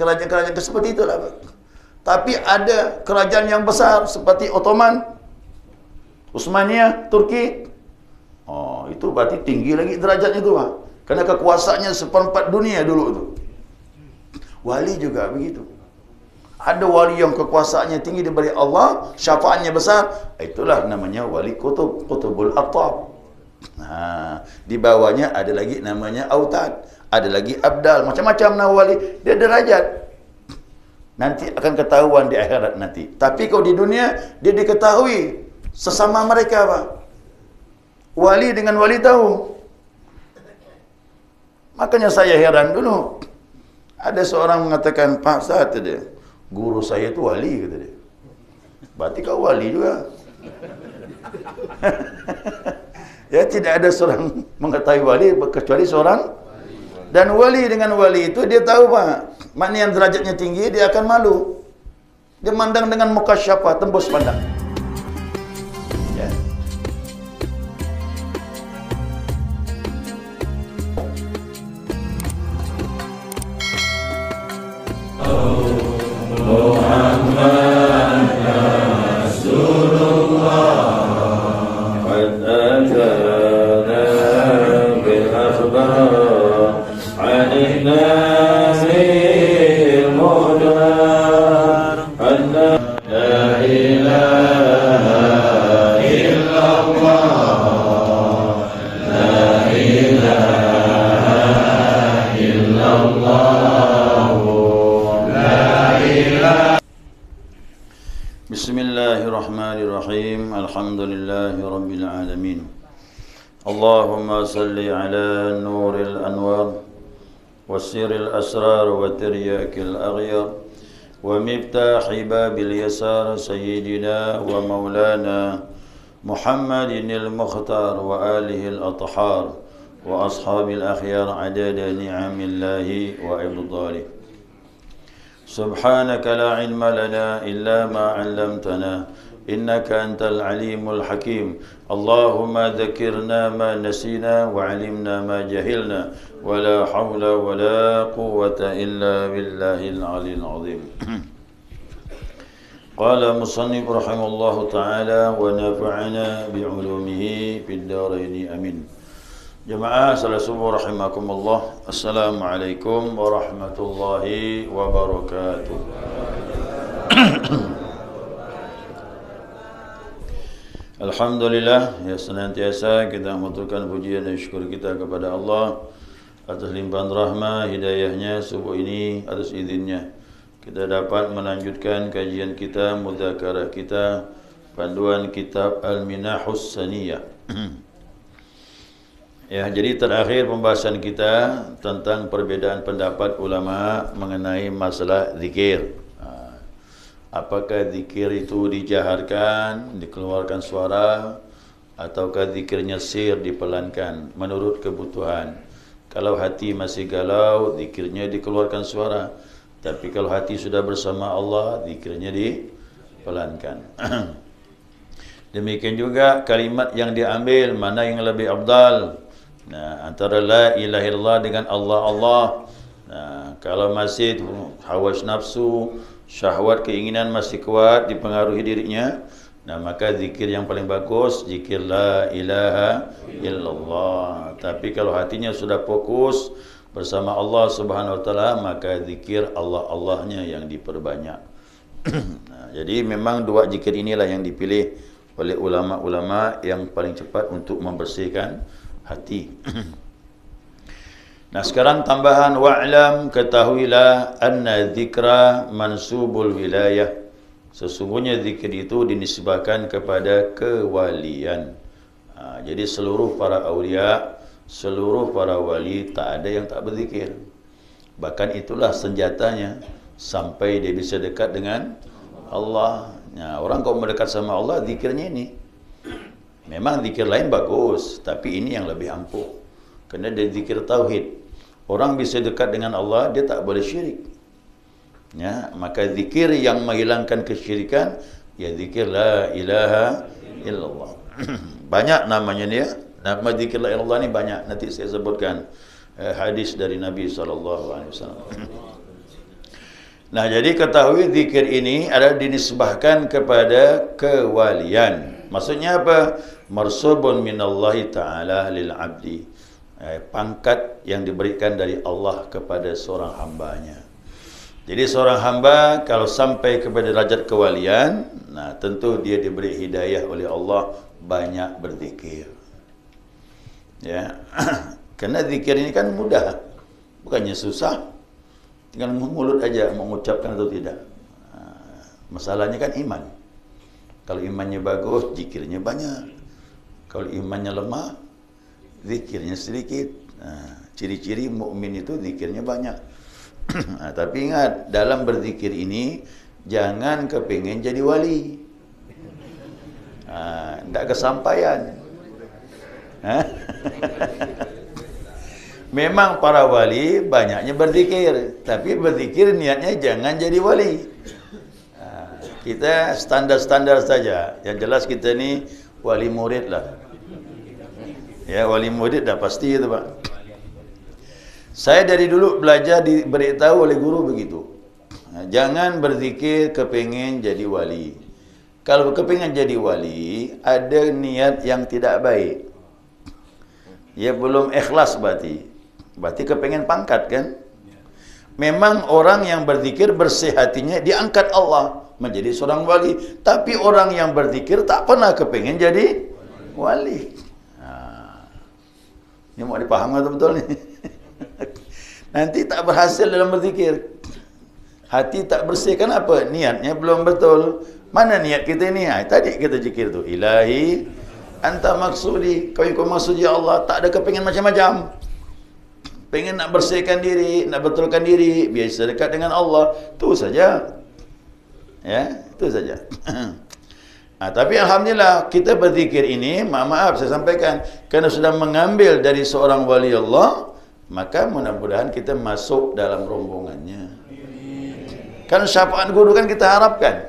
kerajaan-kerajaan seperti itulah. Tapi ada kerajaan yang besar seperti Ottoman, Utsmaniyah, Turki. Oh, itu berarti tinggi lagi derajatnya itu, Pak. Karena kekuasaannya seperempat dunia dulu itu. Wali juga begitu. Ada wali yang kekuasaannya tinggi daripada Allah, syafaatnya besar, itulah namanya wali kutub, kutubul aqtab. Nah, di bawahnya ada lagi namanya autad, ada lagi abdal, macam-macam nama wali, dia derajat. Nanti akan ketahuan di akhirat nanti. Tapi kalau di dunia dia diketahui sesama mereka, Pak. Wali dengan wali tahu. Makanya saya heran dulu. Ada seorang mengatakan, "Pak, saat dia, guru saya itu wali," kata dia. Berarti kau wali juga. Ya, tidak ada seorang mengetahui wali kecuali seorang. Dan wali dengan wali itu dia tahu, Pak, mana yang derajatnya tinggi, dia akan malu. Dia mandang dengan mukasyafah, tembus pandang. Ya. Bismillahirrahmanirrahim. Alhamdulillahi rabbil alamin. Allahumma salli ala nuril anwar wasiril asrar wa tiryakil aghyar wa miftahi babil yasar sayyidina wa maulana Muhammadinil mukhtar wa alihil athhar wa ashabil akhyar adada ni'amillahi wa ibdalih. Subhanaka la ilma lana illa ma 'allamtana innaka antal alimul hakim. Allahumma dzakirna ma nasina wa 'allimna ma jahilna wa la hawla wa la quwwata illa billahil 'aliyyil 'azim. Qala musannif rahimallahu ta'ala wa nafa'ana bi'ulumihi fid dharain amin. Jemaah salat subuh rahimakumullah. Assalamualaikum warahmatullahi wabarakatuh. Alhamdulillah, ya senantiasa kita mengaturkan pujian dan syukur kita kepada Allah atas limpahan rahmah hidayahnya subuh ini, atas izinnya kita dapat melanjutkan kajian kita, mudzakarah kita, panduan kitab Al-Minahus Saniyah. Ya, jadi terakhir pembahasan kita tentang perbedaan pendapat ulama mengenai masalah zikir. Apakah zikir itu dijaharkan, dikeluarkan suara, ataukah zikirnya sir, dipelankan menurut kebutuhan. Kalau hati masih galau, zikirnya dikeluarkan suara. Tapi kalau hati sudah bersama Allah, zikirnya dipelankan. Demikian juga kalimat yang diambil, mana yang lebih afdal. Nah, antara la ilaha illallah dengan Allah. Nah, kalau masih hawas nafsu, syahwat, keinginan masih kuat dipengaruhi dirinya, nah maka zikir yang paling bagus zikir la ilaha illallah. Tapi kalau hatinya sudah fokus bersama Allah Subhanahu wa taala, maka zikir Allah-Allahnya yang diperbanyak. Nah, jadi memang dua zikir inilah yang dipilih oleh ulama-ulama yang paling cepat untuk membersihkan hati. Nah, sekarang tambahan wa'lam, ketahuilah anna dzikra mansubul wilayah. Sesungguhnya zikir itu dinisbahkan kepada kewalian. Jadi seluruh para aulia, seluruh para wali, tak ada yang tak berzikir. Bahkan itulah senjatanya sampai dia bisa dekat dengan Allah. Nah, orang kalau mendekat sama Allah, zikirnya ini. Memang zikir lain bagus, tapi ini yang lebih ampuh. Kerana dia zikir tauhid. Orang bisa dekat dengan Allah, dia tak boleh syirik. Ya, maka zikir yang menghilangkan kesyirikan, ya zikir la ilaha illallah. Banyak namanya dia. Nama zikir la ilaha illallah ni banyak. Nanti saya sebutkan hadis dari Nabi SAW. Nah, jadi ketahui zikir ini adalah dinisbahkan kepada kewalian. Maksudnya apa? Marsubun minallahi ta'ala lil abdi. Pangkat yang diberikan dari Allah kepada seorang hambanya. Jadi seorang hamba kalau sampai kepada derajat kewalian, nah tentu dia diberi hidayah oleh Allah banyak berzikir. Ya. Karena zikir ini kan mudah. Bukannya susah. Tinggal mulut aja mengucapkan atau tidak. Masalahnya kan iman. Kalau imannya bagus, zikirnya banyak. Kalau imannya lemah, zikirnya sedikit. Ciri-ciri mukmin itu zikirnya banyak. Tapi ingat, dalam berzikir ini jangan kepingin jadi wali. Tidak kesampaian. Memang para wali banyaknya berzikir, tapi berzikir niatnya jangan jadi wali. Kita standar-standar saja. Yang jelas kita ni wali murid lah. Ya, wali murid dah pasti itu, Pak. Saya dari dulu belajar diberitahu oleh guru begitu. Jangan berzikir kepingin jadi wali. Kalau kepingin jadi wali, ada niat yang tidak baik. Ya belum ikhlas berarti. Berarti kepengen pangkat kan? Memang orang yang berzikir bersih hatinya diangkat Allah menjadi seorang wali. Tapi orang yang berzikir tak pernah kepengen jadi wali. Ini mau dipaham atau betul ni? Nanti tak berhasil dalam berzikir. Hati tak bersih, kenapa? Niatnya belum betul. Mana niat kita ni? Tadi kita zikir tu. Ilahi, anta maksudi. Kau yang kau maksud ya Allah. Tak ada kepengen macam-macam. Pengen nak bersihkan diri, nak betulkan diri, biasa dekat dengan Allah, tu saja. Ya, itu saja. Tapi alhamdulillah kita berzikir ini, maaf saya sampaikan, kerana sudah mengambil dari seorang wali Allah, maka mudah-mudahan kita masuk dalam rombongannya. Kan syafaat guru kan kita harapkan.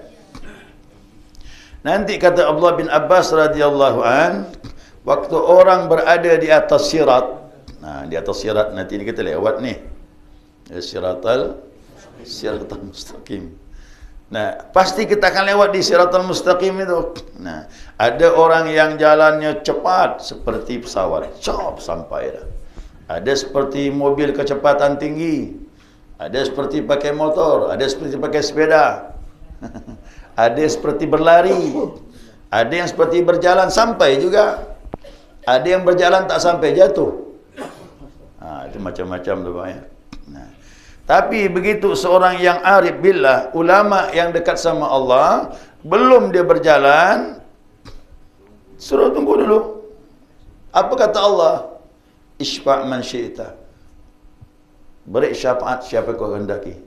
Nanti kata Abdullah bin Abbas radhiyallahu an, waktu orang berada di atas sirat. Nah, di atas sirat nanti ini kita lewat nih. Siratal mustaqim. Nah, pasti kita akan lewat di siratal mustaqim itu. Nah, ada orang yang jalannya cepat seperti pesawat, cop sampai dah. Ada seperti mobil kecepatan tinggi. Ada seperti pakai motor, ada seperti pakai sepeda. Ada seperti berlari. Ada yang seperti berjalan sampai juga. Ada yang berjalan tak sampai jatuh. Itu macam-macam tu Pak ya. Nah, tapi begitu seorang yang arif billah, ulama yang dekat sama Allah, belum dia berjalan, suruh tunggu dulu. Apa kata Allah? Isfa' man syi'ta. Beri syafaat siapa kau hendaki.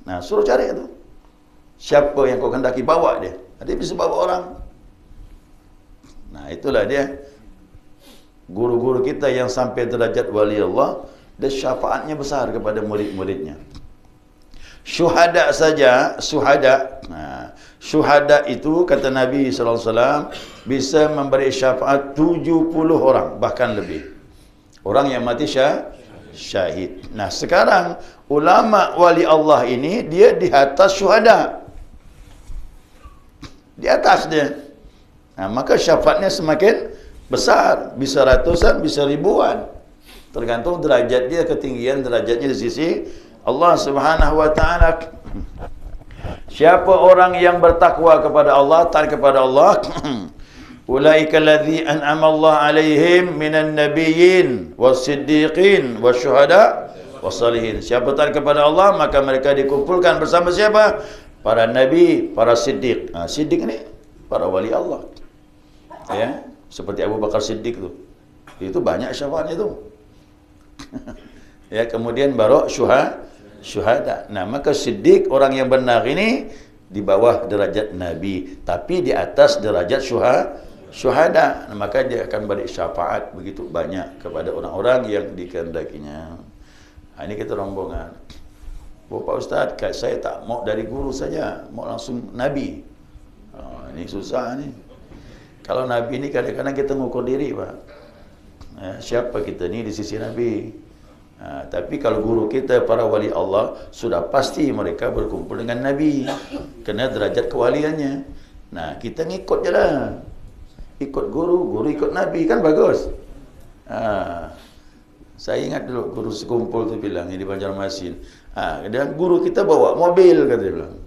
Nah, suruh cari itu. Siapa yang kau hendaki, bawa dia. Dia bisa bawa orang. Nah, itulah dia. Guru-guru kita yang sampai derajat wali Allah, dan syafaatnya besar kepada murid-muridnya. Syuhada saja, syuhada itu kata Nabi SAW bisa memberi syafaat 70 orang, bahkan lebih. Orang yang mati syahid. Nah sekarang ulama wali Allah ini dia di atas syuhada. Di atas dia. Nah, maka syafaatnya semakin besar, bisa ratusan, bisa ribuan. Tergantung derajat dia, ketinggian derajatnya di sisi Allah Subhanahu wa taala. Siapa orang yang bertakwa kepada Allah, taat kepada Allah, ulaika allazi an'ama Allah 'alaihim minan nabiyyin was-siddiqin wasyuhada was-salihin. Siapa taat kepada Allah, maka mereka dikumpulkan bersama siapa? Para nabi, para siddiq. Siddiq ni para wali Allah. Ya. Seperti Abu Bakar Siddiq tu. Itu banyak syafaatnya tu. Ya, kemudian baru syuhada. Nah, maka Siddiq orang yang benar ini di bawah derajat Nabi, tapi di atas derajat syuhada. Nah, maka dia akan beri syafaat begitu banyak kepada orang-orang yang dikehendakinya. Nah, ini kita rombongan. Pak Ustaz, saya tak mau dari guru saja, mau langsung Nabi. Ini susah ni. Kalau Nabi ini kadang-kadang kita mengukur diri, Pak. Siapa kita ni di sisi Nabi? Tapi kalau guru kita, para wali Allah, sudah pasti mereka berkumpul dengan Nabi. Kena derajat kewaliannya. Nah, kita ngikut je lah. Ikut guru, guru ikut Nabi, kan bagus. Saya ingat dulu guru sekumpul tu bilang, ini di Banjarmasin. Dan guru kita bawa mobil, kata dia bilang.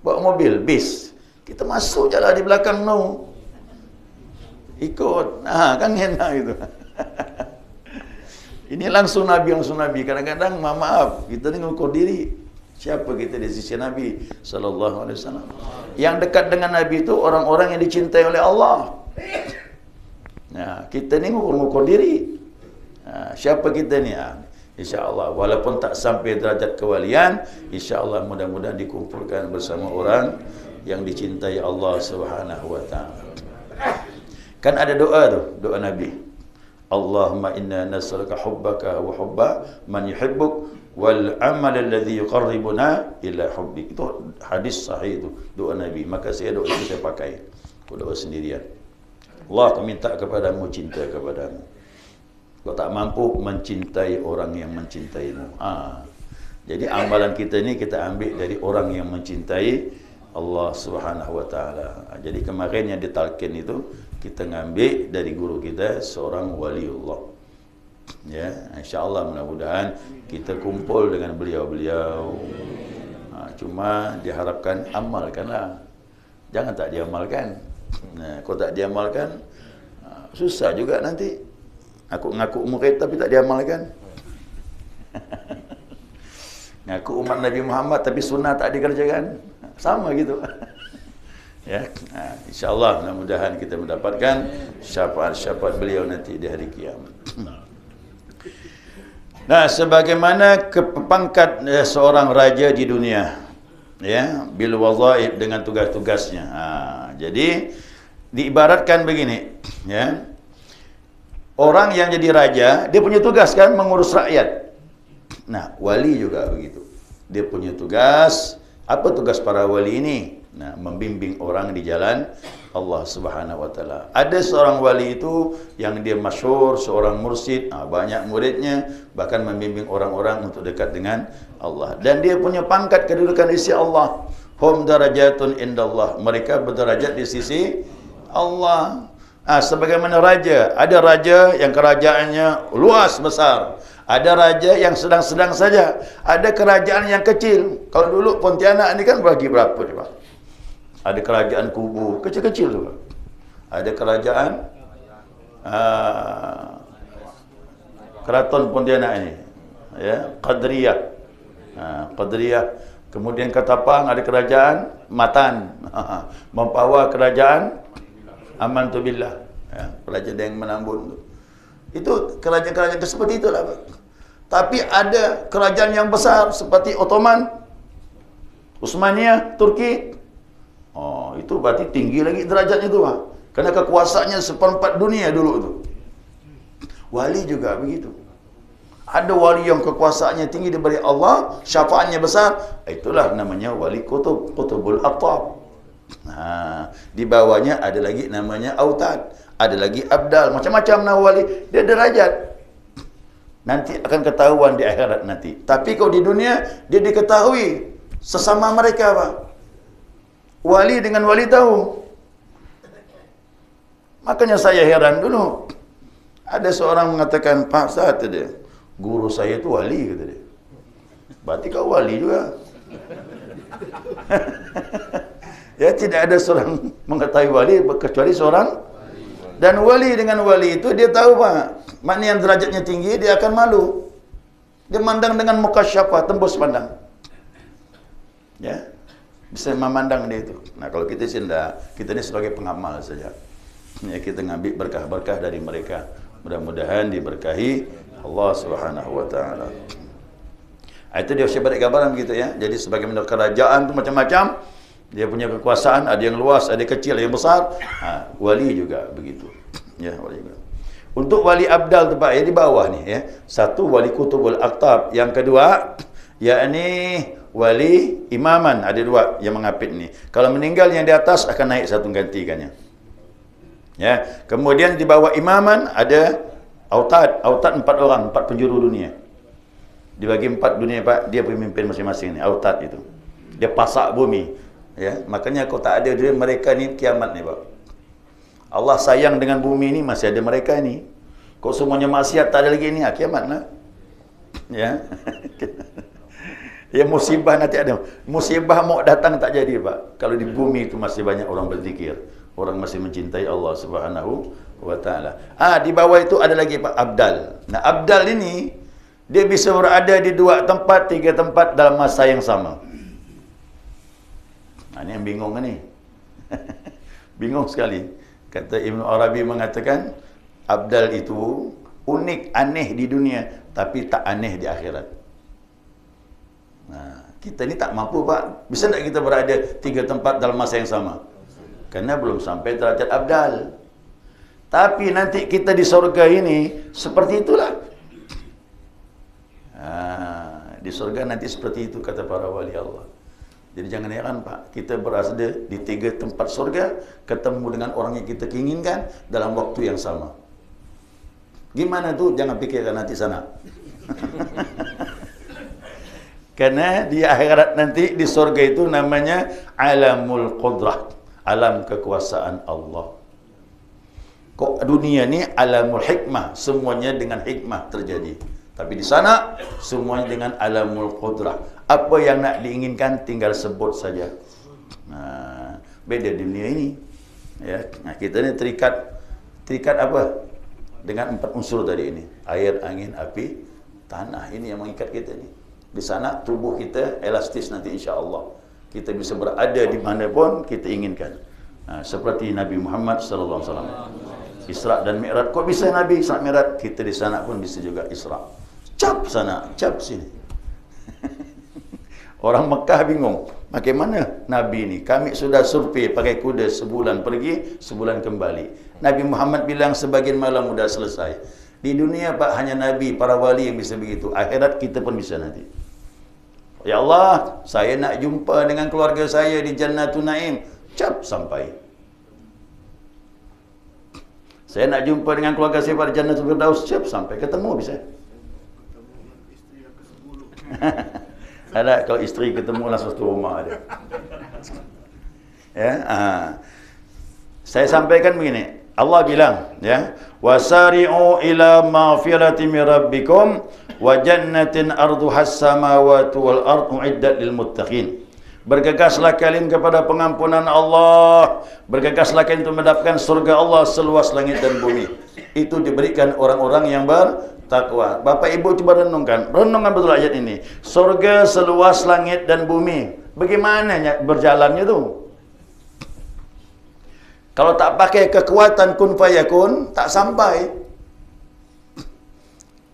Bawa mobil, bis. Kita masuk je lah di belakang tu. Ikut. Kan enak gitu. Ini langsung Nabi. Kadang-kadang, maaf, kita ni ngukur diri. Siapa kita di sisi Nabi sallallahu alaihi wasallam? Yang dekat dengan Nabi itu orang-orang yang dicintai oleh Allah. Nah, kita ni ngukur diri. Siapa kita ni? InsyaAllah, walaupun tak sampai derajat kewalian, InsyaAllah mudah-mudahan dikumpulkan bersama orang yang dicintai Allah Subhanahu wa ta'ala. Kan ada doa tu, doa Nabi. Allahumma inna nas'aluka hubbaka wa hubba man yuhibbuk wal amal alladhi yuqarribuna ila hubbik. Itu hadis sahih itu, doa Nabi. Maka saya doa itu saya pakai. Doa sendirian. Allah, aku minta kepadamu cinta kepadamu. Kau tak mampu mencintai orang yang mencintaimu. Jadi amalan kita ni kita ambil dari orang yang mencintai Allah Subhanahu wa ta'ala. Jadi kemarin yang ditalkin itu kita ngambil dari guru kita, seorang waliullah. Ya, insya-Allah mudah-mudahan kita kumpul dengan beliau-beliau. Cuma diharapkan amalkanlah. Jangan tak diamalkan. Kalau tak diamalkan, susah juga nanti. Ngaku murid tapi tak diamalkan. Ngaku umat Nabi Muhammad tapi sunnah tak dikerjakan. Sama gitu. Ya, insya-Allah mudah-mudahan kita mendapatkan syafaat beliau nanti di hari kiamat. Nah, sebagaimana kepangkat seorang raja di dunia, ya, bil wazaib, dengan tugas-tugasnya. Jadi diibaratkan begini, ya. Orang yang jadi raja, dia punya tugas kan mengurus rakyat. Nah, wali juga begitu. Dia punya tugas. Apa tugas para wali ini? Nah, membimbing orang di jalan Allah Subhanahu wa ta'ala. Ada seorang wali itu yang dia masyhur, seorang mursyid, banyak muridnya, bahkan membimbing orang-orang untuk dekat dengan Allah. Dan dia punya pangkat kedudukan di sisi Allah. Hum darajatun indallah. Mereka berderajat di sisi Allah. Sebagaimana raja, ada raja yang kerajaannya luas besar. Ada raja yang sedang-sedang saja. Ada kerajaan yang kecil. Kalau dulu Pontianak ni kan bagi berapa dia, Pak? Ada kerajaan Kubu, kecil-kecil tu, Pak. Ada kerajaan Keraton Pontianak ini, ya, Qadriyah. Qadriyah. Kemudian Ketapang ada kerajaan Matan. Mempawah kerajaan Amantubillah, ya, kerajaan yang Menambun tu. Itu kerajaan-kerajaan seperti itulah, Pak. Tapi ada kerajaan yang besar seperti Ottoman, Utsmaniyah, Turki. Itu berarti tinggi lagi derajatnya itu, Pak. Kerana kekuasaannya seperempat dunia dulu itu. Wali juga begitu. Ada wali yang kekuasaannya tinggi daripada Allah, syafaatnya besar. Itulah namanya wali kutub, Qutubul Aqtab. Di bawahnya ada lagi namanya Autad, ada lagi Abdal, macam-macam nama wali. Dia derajat. Nanti akan ketahuan di akhirat nanti. Tapi kalau di dunia, dia diketahui sesama mereka, Pak. Wali dengan wali tahu. Makanya saya heran dulu. Ada seorang mengatakan, Pak, kata dia, guru saya itu wali, kata dia. Berarti kau wali juga. Ya, tidak ada seorang mengetahui wali kecuali seorang. Dan wali dengan wali itu dia tahu, Pak, mana yang derajatnya tinggi, dia akan malu. Dia mandang dengan mukasyafah, tembus pandang. Ya, bisa memandang dia itu. Nah, kalau kita tidak, kita ini sebagai pengamal saja. Ya, kita ngambil berkah-berkah dari mereka. Mudah-mudahan diberkahi Allah Subhanahu wa ta'ala. Itu dia sebagai gambaran begitu, ya. Jadi sebagaimana kerajaan itu macam-macam. Dia punya kekuasaan, ada yang luas, ada yang kecil, ada yang besar. Wali juga begitu. Ya, wali juga. Untuk wali abdal tu, Pak, ya, di bawah ni, ya. Satu wali kutubul aqtab, yang kedua yakni wali imaman, ada dua yang mengapit ni. Kalau meninggal yang di atas akan naik satu gantikannya. Ya, kemudian di bawah imaman ada autad, 4 orang, 4 penjuru dunia. Dibagi 4 dunia Pak, dia pemimpin masing-masing ni, autad itu. Dia pasak bumi. Ya, makanya kau tak ada dia mereka ni kiamat ni Pak. Allah sayang dengan bumi ni, masih ada mereka ni. Kau semuanya maksiat tak ada lagi ni, kiamat lah. Ya. Ya musibah nanti ada. Musibah mau datang tak jadi Pak. Kalau di bumi itu masih banyak orang berzikir, orang masih mencintai Allah Subhanahu wa taala. Di bawah itu ada lagi Pak abdal. Nah, abdal ini dia bisa berada di 2 tempat, 3 tempat dalam masa yang sama. Ini yang bingung kan ni. Bingung sekali. Kata Ibn Arabi mengatakan, abdal itu unik, aneh di dunia, tapi tak aneh di akhirat. Nah, kita ni tak mampu Pak. Bisa tak kita berada 3 tempat dalam masa yang sama? Kerana belum sampai derajat abdal. Tapi nanti kita di surga ini seperti itulah. Di surga nanti seperti itu kata para wali Allah. Jadi jangan heran Pak, kita berada di 3 tempat surga, ketemu dengan orang yang kita inginkan dalam waktu yang sama. Gimana tu? Jangan fikirkan nanti sana. Karena di akhirat nanti di surga itu namanya alamul qudrah, alam kekuasaan Allah. Kok dunia ni alamul hikmah, semuanya dengan hikmah terjadi. Tapi di sana semuanya dengan alamul qudrah. Apa yang nak diinginkan tinggal sebut saja. Beda dunia ini. Ya, kita ni terikat apa? Dengan 4 unsur tadi ini. Air, angin, api, tanah. Ini yang mengikat kita ni. Di sana tubuh kita elastis nanti insya-Allah. Kita bisa berada di mana pun kita inginkan. Seperti Nabi Muhammad sallallahu alaihi wasallam. Isra dan Mi'raj. Kok bisa Nabi Isra Mi'raj? Kita di sana pun bisa juga Isra. Cap sana, cap sini. Orang Mekah bingung. Bagaimana Nabi ni? Kami sudah survei pakai kuda sebulan pergi, sebulan kembali. Nabi Muhammad bilang sebagian malam sudah selesai. Di dunia Pak hanya Nabi, para wali yang bisa begitu. Akhirat kita pun bisa nanti. Ya Allah, saya nak jumpa dengan keluarga saya di Jannatul Naim. Cap sampai. Saya nak jumpa dengan keluarga saya pada Jannatul Firdaus. Cap sampai. Ketemu bisa. Ada kalau isteri ketemu langsung satu rumah ada. Ya, saya sampaikan begini. Allah bilang, ya, wasari'u ila maghfirati min rabbikum wa jannatin arduhas samawati wal ardu uiddat lil muttaqin. Bergegaslah kalian kepada pengampunan Allah. Bergegaslah kalian untuk mendapatkan surga Allah seluas langit dan bumi. Itu diberikan orang-orang yang bertakwa. Bapak Ibu coba renungkan betul ayat ini. Surga seluas langit dan bumi. Bagaimana berjalannya tu? Kalau tak pakai kekuatan kun fayakun, tak sampai.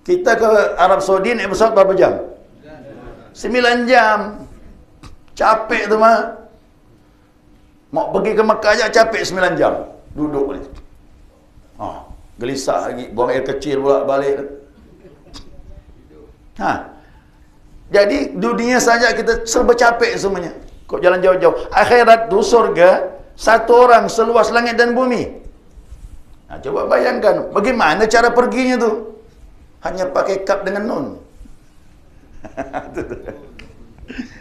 Kita ke Arab Saudi naik pesawat berapa jam? 9 jam. Capek tu mah. Mau pergi ke Mekah aja capek 9 jam. Duduk boleh. Gelisah lagi, buang air kecil pula balik. Jadi dunia saja kita serba capek semuanya. Kok jalan jauh-jauh. Akhirat tu surga, satu orang seluas langit dan bumi. Coba bayangkan, bagaimana cara perginya tu? Hanya pakai kap dengan nun.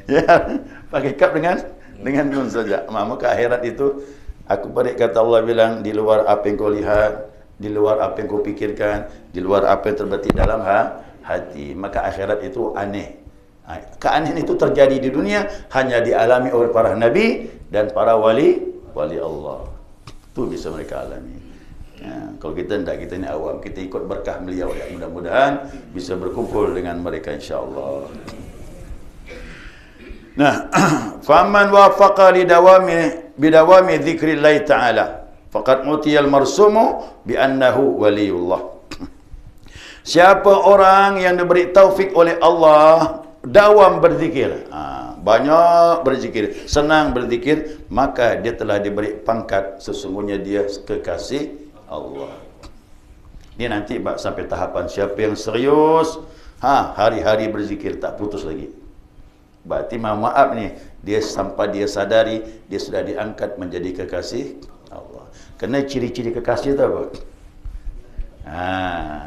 Ya, pakai kap dengan nun saja. Maka akhirat itu, aku perik kata Allah bilang, di luar apa yang kau lihat, di luar apa yang kau pikirkan, di luar apa yang terbetik dalam hati. Maka akhirat itu aneh. Keanehan itu terjadi di dunia hanya dialami oleh para nabi dan para wali Allah. Itu bisa mereka alami. Kalau kita tidak, kita ini awam, kita ikut berkah beliau ya. Mudah-mudahan bisa berkumpul dengan mereka insya-Allah. Nah, faman wafaqa bidawami dzikrillah ta'ala faqad utiyal marsumu bi annahu waliyullah. Siapa orang yang diberi taufik oleh Allah dawam berzikir, banyak berzikir, senang berzikir, maka dia telah diberi pangkat sesungguhnya dia kekasih Allah. Dia nanti sampai tahapan siapa yang serius, hari-hari berzikir tak putus lagi. Berarti maaf nih, dia sampai dia sadari dia sudah diangkat menjadi kekasih Allah. Kena ciri-ciri kekasih itu apa?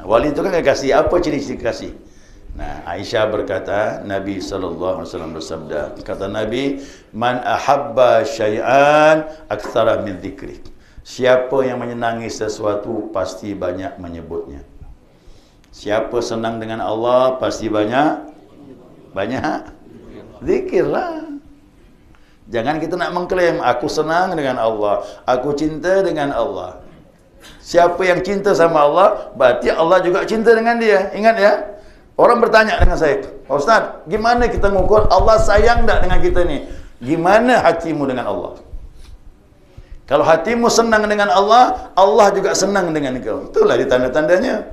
Wali itu kan kekasih. Apa ciri-ciri kekasih? Nah, Aisyah berkata, Nabi sallallahu alaihi wasallam bersabda, kata Nabi, "Man ahabba syai'an aktsara min dzikri." Siapa yang menyenangi sesuatu pasti banyak menyebutnya. Siapa senang dengan Allah pasti banyak zikirlah. Jangan kita nak mengklaim aku senang dengan Allah, aku cinta dengan Allah. Siapa yang cinta sama Allah, berarti Allah juga cinta dengan dia. Ingat ya. Orang bertanya dengan saya, Ustaz, gimana kita mengukur Allah sayang tak dengan kita ni? Gimana hatimu dengan Allah? Kalau hatimu senang dengan Allah, Allah juga senang dengan kau. Itulah tanda-tandanya.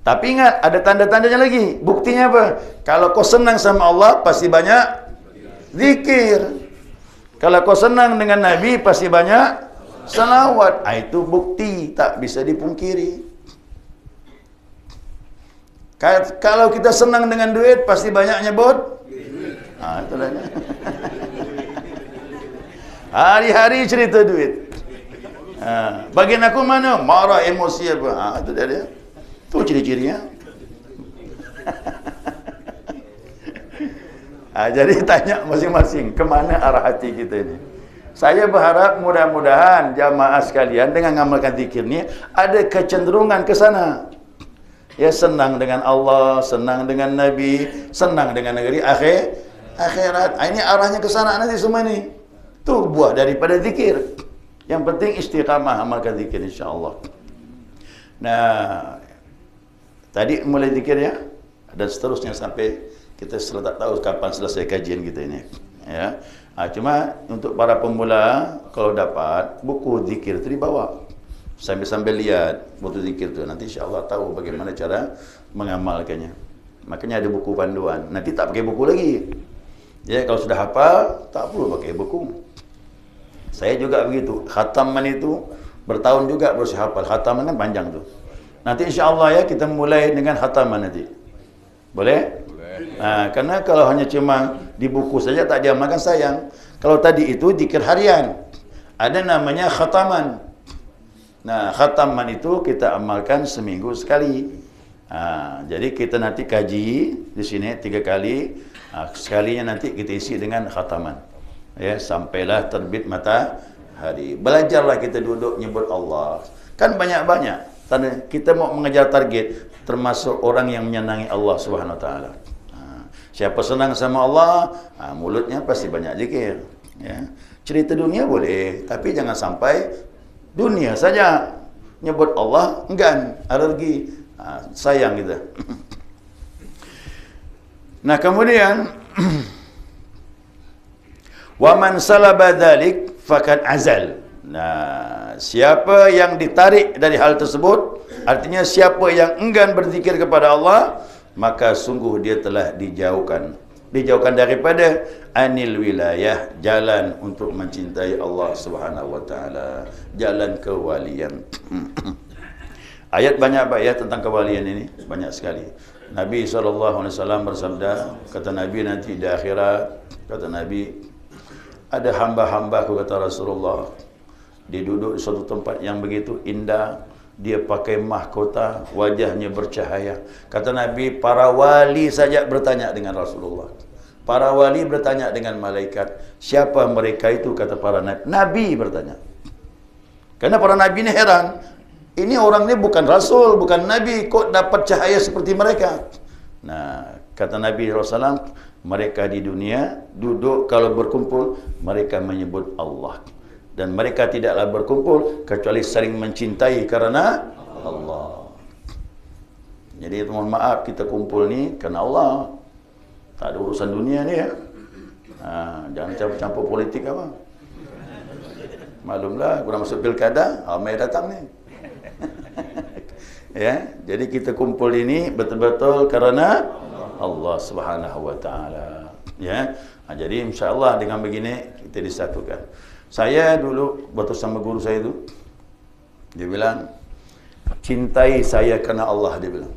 Tapi ingat, ada tanda-tandanya lagi. Buktinya apa? Kalau kau senang sama Allah, pasti banyak zikir. Kalau kau senang dengan Nabi, pasti banyak salawat. Itu bukti, tak bisa dipungkiri. Kalau kita senang dengan duit, pasti banyak nyebut. Itulah. Hari-hari cerita duit. Bagian aku mana? Marah, emosi apa. Itu dia. Itu ciri-cirinya. Jadi tanya masing-masing, kemana arah hati kita ini? Saya berharap mudah-mudahan jamaah sekalian dengan mengamalkan zikir ni ada kecenderungan ke sana. Ya, senang dengan Allah, senang dengan Nabi, senang dengan negeri akhirat. Ini arahnya ke sana nanti semua ni. Itu buah daripada zikir. Yang penting istiqamah amalkan zikir insya-Allah. Nah, tadi mulai zikir ya, dan seterusnya sampai kita tak tahu kapan selesai kajian kita ini. Ya. Cuma untuk para pemula, kalau dapat buku zikir itu dibawa. Sambil-sambil lihat buku zikir itu, nanti insya-Allah tahu bagaimana cara mengamalkannya. Makanya ada buku panduan. Nanti tak pakai buku lagi. Ya, kalau sudah hafal, tak perlu pakai buku. Saya juga begitu. Khataman itu bertahun juga baru saya hafal. Khataman kan panjang tu. Nanti insya-Allah ya kita mulai dengan khataman nanti. Boleh? Karena kalau hanya cuma di buku saja tak diamalkan sayang. Kalau tadi itu zikir harian, ada namanya khataman. Nah, khataman itu kita amalkan seminggu sekali. Jadi kita nanti kaji di sini 3 kali. Sekalinya nanti kita isi dengan khataman. Ya, sampailah terbit matahari. Belajarlah kita duduk nyebut Allah. Kan banyak-banyak. Kita mau mengejar target, termasuk orang yang menyenangi Allah Subhanahu Wa Taala. Siapa senang sama Allah, mulutnya pasti banyak zikir. Ya. Cerita dunia boleh, tapi jangan sampai dunia saja. Nyebut Allah, enggan, alergi, sayang kita. Nah, kemudian wa man salaba dzalik faqad azal. Nah, siapa yang ditarik dari hal tersebut, artinya siapa yang enggan berzikir kepada Allah, maka sungguh dia telah dijauhkan daripada anil wilayah, jalan untuk mencintai Allah Subhanahu wa taala, jalan kewalian. Ayat banyak ayat tentang kewalian ini, banyak sekali. Nabi SAW bersabda, kata Nabi nanti di akhirat, kata Nabi, ada hamba-hambaku, kata Rasulullah, dia duduk di suatu tempat yang begitu indah, dia pakai mahkota, wajahnya bercahaya. Kata Nabi, para wali saja bertanya dengan Rasulullah. Para wali bertanya dengan malaikat, siapa mereka itu? Kata para nabi. Nabi bertanya. Karena para nabi ini heran. Ini orang ini bukan rasul, bukan nabi, kok dapat cahaya seperti mereka? Nah, kata Nabi SAW, mereka di dunia duduk kalau berkumpul, mereka menyebut Allah. Dan mereka tidaklah berkumpul kecuali saling mencintai karena Allah. Jadi mohon maaf, kita kumpul ni kerana Allah. Tak ada urusan dunia ni ya. Jangan campur-campur politik apa. Maklumlah, kurang masuk pilkada, ramai datang ni. Ya, jadi kita kumpul ini betul-betul kerana Allah Subhanahu wa taala. Ya. Jadi insya-Allah dengan begini kita disatukan. Saya dulu waktu sama guru saya itu, dia bilang, cintai saya kerana Allah, dia bilang.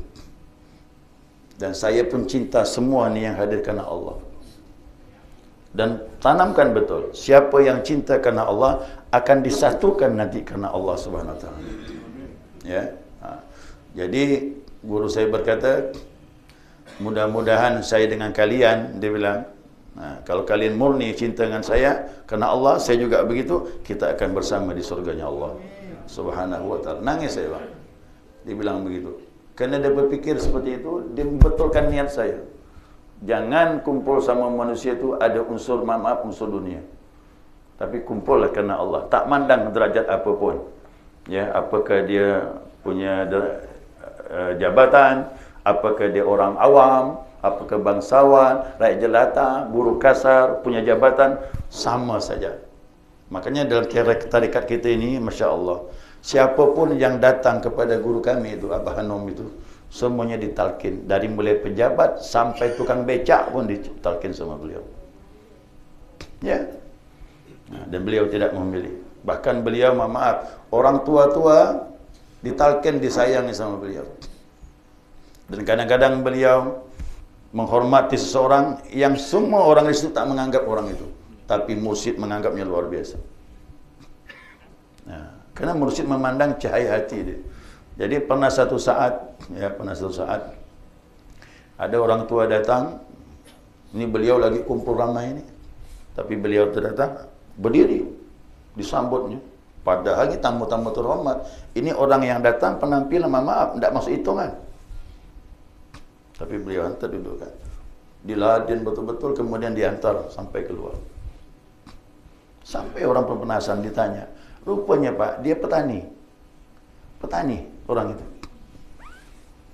Dan saya pun cinta semua ni yang hadir kerana Allah. Dan tanamkan betul, siapa yang cinta kerana Allah akan disatukan nanti kerana Allah Subhanahu Wa Taala. Ya. Jadi guru saya berkata, mudah-mudahan saya dengan kalian, dia bilang, kalau kalian murni cinta dengan saya karena Allah, saya juga begitu, kita akan bersama di surganya Allah Subhanahu wa ta'ala. Nangis saya, Bang. Dia bilang begitu. Karena dia berpikir seperti itu, dia membetulkan niat saya. Jangan kumpul sama manusia itu ada unsur maaf, unsur dunia. Tapi kumpullah karena Allah. Tak mandang derajat apapun. Ya, apakah dia punya jabatan, apakah dia orang awam, apakah bangsawan, rakyat jelata, buruh kasar, punya jabatan, sama saja. Makanya dalam tarikat kita ini, Masya Allah, siapapun yang datang kepada guru kami itu, Abah Hanom itu, semuanya ditalkin. Dari mulai pejabat sampai tukang becak pun ditalkin sama beliau. Ya. Dan beliau tidak memilih. Bahkan beliau, maaf, orang tua-tua ditalkin, disayangi sama beliau. Dan kadang-kadang beliau menghormati seseorang yang semua orang itu tak menganggap orang itu, tapi mursyid menganggapnya luar biasa. Nah, karena mursyid memandang cahaya hati dia. Jadi pernah satu saat ada orang tua datang, ini beliau lagi kumpul ramai ini, tapi beliau datang berdiri disambutnya. Padahal ini tamu-tamu terhormat. Ini orang yang datang penampilan, maaf, tidak masuk hitungan. Tapi beliau hantar duduk kan. Diladen betul-betul, kemudian diantar sampai keluar. Sampai orang penasaran ditanya. Rupanya Pak, dia petani. Petani orang itu.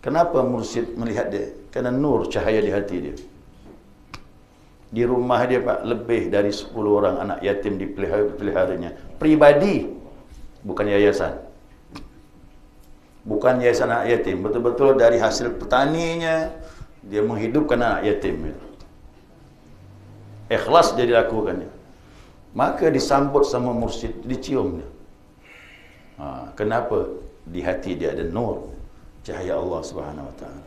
Kenapa mursyid melihat dia? Karena nur cahaya di hati dia. Di rumah dia Pak, lebih dari 10 orang anak yatim dipeliharanya. Pribadi, bukan yayasan. Bukan yayasan anak yatim, betul-betul dari hasil petaninya dia menghidupkan anak yatim. Ikhlas dia dilakukannya. Maka disambut sama mursyid, dicium dia. Kenapa? Di hati dia ada nur cahaya Allah Subhanahu wa taala.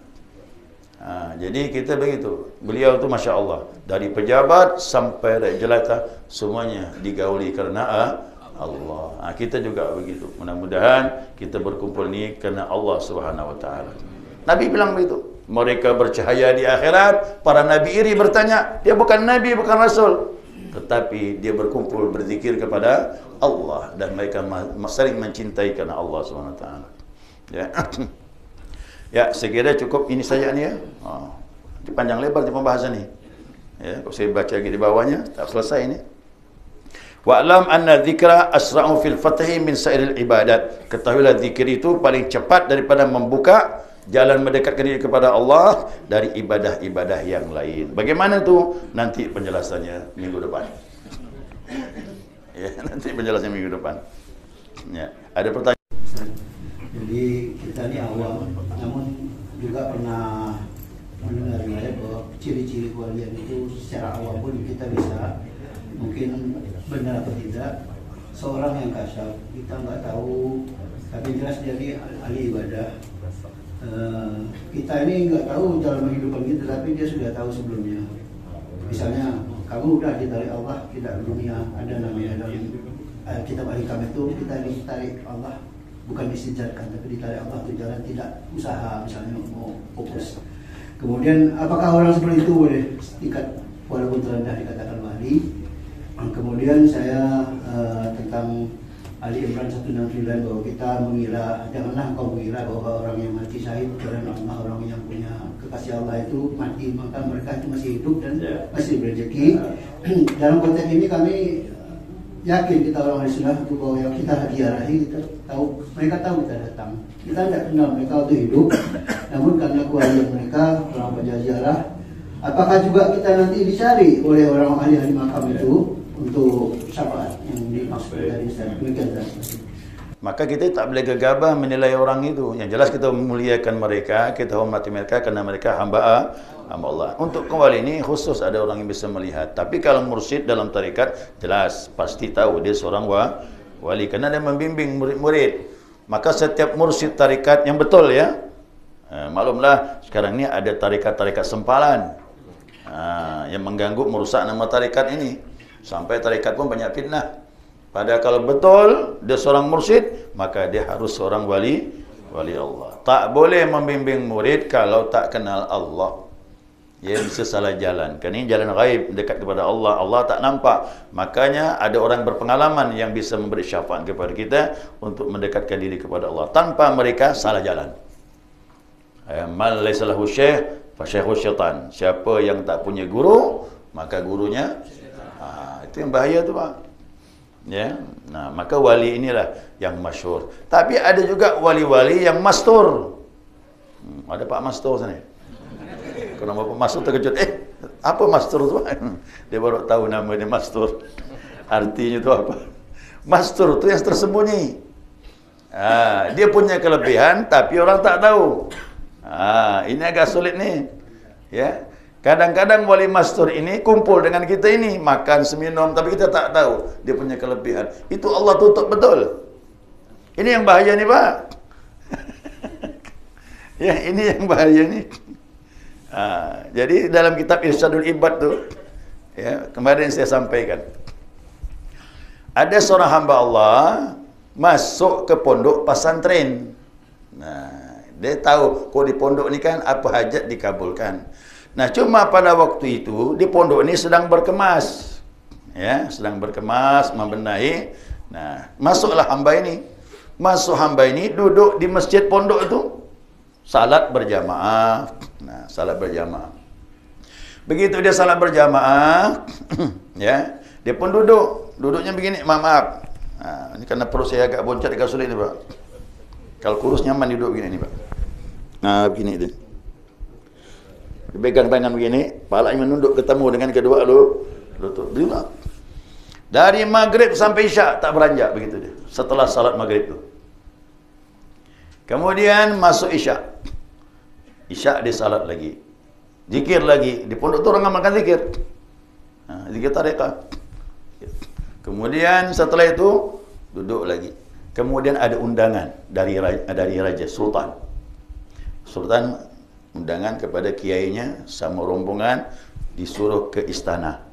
Jadi kita begitu. Beliau tu Masya Allah, dari pejabat sampai rakyat jelata semuanya digauli karena Allah. Kita juga begitu. Mudah-mudahan kita berkumpul ni kerana Allah Subhanahu wa taala. Nabi bilang begitu. Mereka bercahaya di akhirat, para nabi iri bertanya, dia bukan nabi, bukan rasul, tetapi dia berkumpul berzikir kepada Allah dan mereka saling mencintai kerana Allah Subhanahu wa taala. Ya. Ya, saya kira cukup ini saja ni ya. Panjang lebar di pembahasan ni. Ya, kalau saya baca lagi di bawahnya tak selesai ini. Wa'lam anna dzikra asra'u fil fathi min sa'iril ibadat. Ketahuilah zikir itu paling cepat daripada membuka jalan mendekatkan diri kepada Allah dari ibadah-ibadah yang lain. Bagaimana tu? Nanti penjelasannya minggu depan. Ya, nanti penjelasannya minggu depan. Ya, ada pertanyaan? Jadi kita ini awam, namun juga pernah mendengar bahwa ciri-ciri kewalian itu secara awam pun kita bisa, mungkin benar atau tidak, seorang yang kasyaf kita nggak tahu, tapi jelas dia ini ahli ibadah. Kita ini nggak tahu cara menghidupkan kita, tapi dia sudah tahu sebelumnya. Misalnya kamu udah ditarik Allah, tidak dunia, ada namanya dalam kitab Al-Hikam itu kita ditarik Allah, bukan disijatkan, tapi ditarik Allah untuk jalan, tidak usaha misalnya mau fokus. Kemudian apakah orang seperti itu boleh tingkat walaupun terendah dikatakan wali? Kemudian saya tentang Ali Imran 169 bahwa kita mengira, janganlah engkau mengira bahwa orang yang mati syahid karena Allah, orang yang punya kekasih Allah itu mati maka mereka itu masih hidup dan masih berrezeki. Dalam konteks ini kami yakin kita orang ahli sunnah itu bahwa yang kita hadiarahi, kita tahu, mereka tahu kita datang. Kita tidak kenal mereka untuk hidup, namun karena kewalian mereka, orang penjajarah, apakah juga kita nanti dicari oleh orang ahli makam itu untuk syafaat yang dimaksud dari demikian. Maka kita tak boleh gegabah menilai orang itu. Yang jelas kita memuliakan mereka, kita hormati mereka kerana mereka hamba Allah. Untuk kewali ini khusus ada orang yang bisa melihat. Tapi kalau mursyid dalam tarikat, jelas pasti tahu dia seorang wali kerana dia membimbing murid-murid. Maka setiap mursyid tarikat yang betul ya, maklumlah sekarang ni ada tarikat-tarikat sempalan yang mengganggu, merusak nama tarikat ini. Sampai tarikat pun banyak fitnah. Padahal kalau betul dia seorang mursyid, maka dia harus seorang wali Allah. Tak boleh membimbing murid kalau tak kenal Allah. Dia bisa salah jalan. Kerana ini jalan ghaib, dekat kepada Allah. Allah tak nampak. Makanya ada orang berpengalaman yang bisa memberi syafaat kepada kita untuk mendekatkan diri kepada Allah. Tanpa mereka salah jalan. Man laysa lahu syekh fa syaikhu syaitan. Siapa yang tak punya guru, maka gurunya itu yang bahaya tu, Pak. Ya. Nah, maka wali inilah yang masyhur. Tapi ada juga wali-wali yang mastur. Ada Pak Mastur sana. Kalau Bapak Mastur terkejut, apa Mastur tu? Dia baru tahu nama dia Mastur. Artinya tu apa? Mastur tu yang tersembunyi. Dia punya kelebihan tapi orang tak tahu. Ini agak sulit ni. Ya. Kadang-kadang wali mastur ini kumpul dengan kita ini, makan seminum, tapi kita tak tahu dia punya kelebihan. Itu Allah tutup betul. Ini yang bahaya ni, Pak. Ya, ini yang bahaya ni. Jadi dalam kitab Irsyadul Ibad tu, ya, kemarin saya sampaikan, ada seorang hamba Allah masuk ke pondok pesantren. Nah, dia tahu kok di pondok ni kan apa hajat dikabulkan. Nah, cuma pada waktu itu di pondok ini sedang berkemas. Ya, sedang berkemas, membenahi. Nah, masuklah hamba ini. Masuk hamba ini duduk di masjid pondok itu. Salat berjamaah. Nah, salat berjamaah. Begitu dia salat berjamaah, ya, dia pun duduk. Duduknya begini, maaf. Ini karena perut saya agak boncat, agak sulit ni, Pak. Kalau kurus nyaman duduk begini ni, Pak. Begini tu. Dia pegang tangan begini, palanya menunduk ketemu dengan kedua lutut. Duduk. Dari maghrib sampai isyak tak beranjak begitu dia. Setelah salat maghrib tu. Kemudian masuk isyak. Isyak dia salat lagi. Zikir lagi. Di pondok tu orang amalkan zikir. Zikir tarekat. Kemudian setelah itu duduk lagi. Kemudian ada undangan dari raja sultan. Sultan undangan kepada kiainya sama rombongan disuruh ke istana.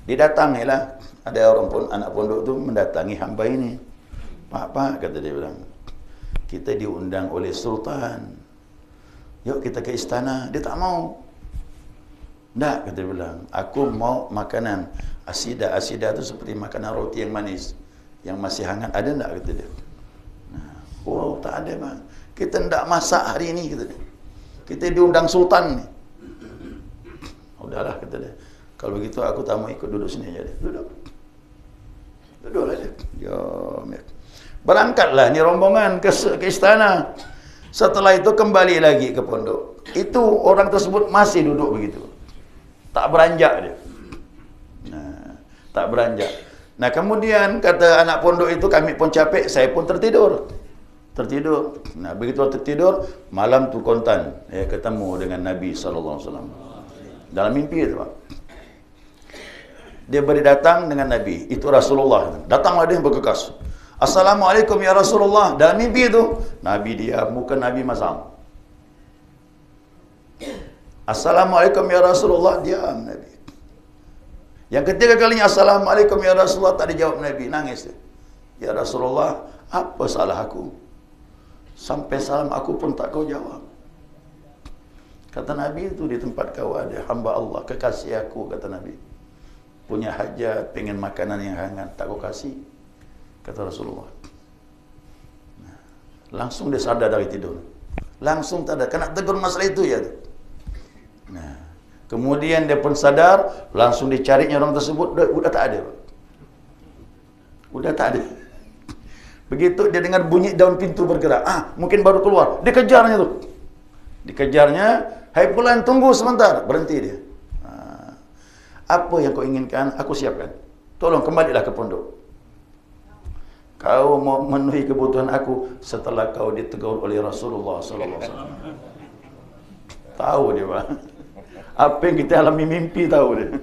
Didatangilah ada orang anak pondok tu mendatangi hamba ini. Pak, kata dia bilang, kita diundang oleh sultan. Yuk kita ke istana. Dia tak mau. Tak, kata dia bilang, aku mau makanan asidah. Asidah tu seperti makanan roti yang manis, yang masih hangat. Ada tak, kata dia. Oh, tak ada, Bang. Kita tidak masak hari ini, kata dia. Kita diundang sultan ni. Udahlah, kata dia. Kalau begitu aku tak mau ikut, duduk sini aja dia. Duduklah dia. Jom. Berangkatlah ni rombongan ke istana. Setelah itu kembali lagi ke pondok. Itu orang tersebut masih duduk begitu. Tak beranjak dia. Tak beranjak. Nah, kemudian kata anak pondok itu, kami pun capek, saya pun tertidur. Nah, begitu tertidur, malam tu kontan ketemu dengan Nabi SAW dalam mimpi itu, Pak. Dia berdatang dengan Nabi, itu Rasulullah. Datanglah dia bergegas. Assalamualaikum ya Rasulullah. Dalam mimpi itu, Nabi dia, muka Nabi masam. Assalamualaikum ya Rasulullah, diam Nabi. Yang ketiga kalinya, Assalamualaikum ya Rasulullah, tak dijawab Nabi, nangis dia. Ya Rasulullah, apa salah aku? Sampai salam aku pun tak kau jawab. Kata Nabi, itu di tempat kau ada hamba Allah, kekasih aku, kata Nabi. Punya hajat, pengen makanan yang hangat, tak kau kasih. Kata Rasulullah. Langsung dia sadar dari tidur. Langsung tak ada, kena tegur masalah itu ya. Nah, kemudian dia pun sadar, langsung dicarinya orang tersebut, udah tak ada. Udah tak ada. Begitu dia dengar bunyi daun pintu bergerak, mungkin baru keluar. Dikejarnya tu. Dikejarnya, hai fulan, tunggu sebentar. Berhenti dia. Apa yang kau inginkan, aku siapkan. Tolong kembalilah ke pondok. Kau mau memenuhi kebutuhan aku setelah kau ditegur oleh Rasulullah SAW. Tahu dia, Pak. Apa yang kita alami mimpi, tahu dia.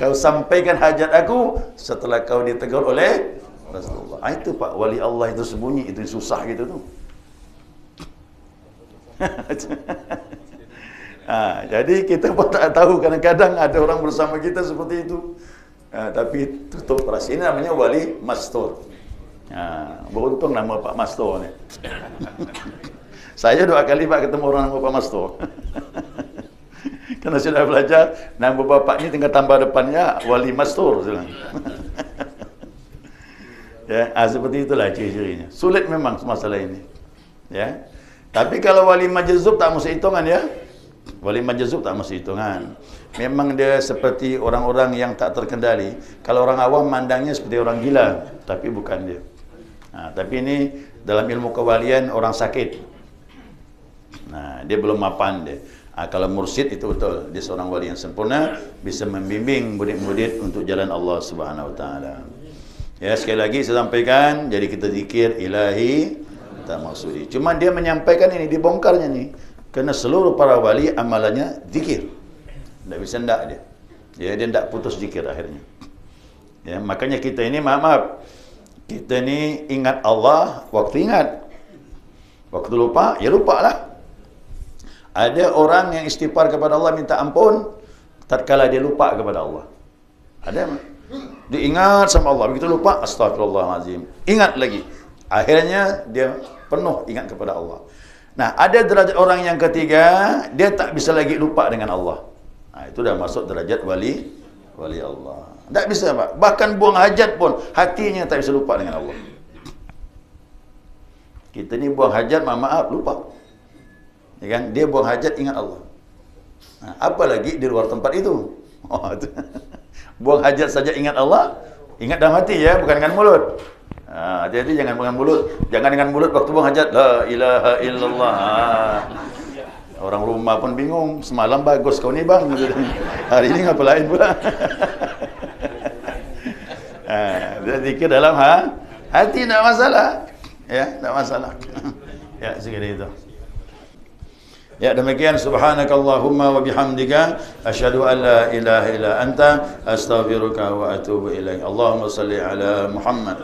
Kau sampaikan hajat aku setelah kau ditegur oleh Rasulullah. Itu Pak, wali Allah itu sembunyi, itu susah gitu tu. Jadi kita pun tak tahu, kadang-kadang ada orang bersama kita seperti itu. Tapi tutup rahsia. Ini namanya wali mastur. Beruntung nama Pak Mastur ni. Saya 2 kali Pak ketemu orang nama Bapak Mastur. Karena sudah belajar, nama bapak ni tinggal tambah depannya Wali Mastur. Ya, seperti itulah ciri-cirinya. Sulit memang masalah ini. Ya. Tapi kalau wali majzub tak mesti hitungan ya. Wali majzub tak mesti hitungan. Memang dia seperti orang-orang yang tak terkendali. Kalau orang awam mandangnya seperti orang gila, tapi bukan dia. Tapi ini dalam ilmu kewalian orang sakit. Nah, dia belum mapan dia. Kalau mursyid itu betul, dia seorang wali yang sempurna, bisa membimbing murid-murid untuk jalan Allah Subhanahu Wa Taala. Ya, sekali lagi saya sampaikan, jadi kita zikir ilahi tak maksudi. Cuma dia menyampaikan ini, dibongkarnya nih. Kerana seluruh para wali amalannya zikir. Tak bisa ndak dia. Ya, dia ndak putus zikir akhirnya. Ya, makanya kita ini maaf. Kita ni ingat Allah waktu ingat. Waktu lupa, ya lupalah. Ada orang yang istighfar kepada Allah minta ampun tatkala dia lupa kepada Allah. Ada mah? Dia ingat sama Allah, begitu lupa, astagfirullahalazim. Ingat lagi. Akhirnya dia penuh ingat kepada Allah. Nah, ada derajat orang yang ketiga, dia tak bisa lagi lupa dengan Allah. Itu dah masuk derajat wali Allah. Tak bisa, Pak. Bahkan buang hajat pun hatinya tak bisa lupa dengan Allah. Kita ni buang hajat, maaf lupa. Ya kan? Dia buang hajat ingat Allah. Apalagi di luar tempat itu. Buang hajat saja ingat Allah, ingat dalam hati ya, bukan dengan mulut. Hati-hati jangan dengan mulut. Jangan dengan mulut waktu buang hajat la ilaha illallah. Orang rumah pun bingung, semalam bagus kau ni bang. Hari ini ngapa lain pula. Dia zikir dalam hati, tak masalah. Ya, tak masalah. Ya, segini itu. Ya, demikian subhanakallahumma wa bihamdika asyhadu an la ilaha illa anta astaghfiruka wa atubu ilaik. Allahumma salli ala Muhammad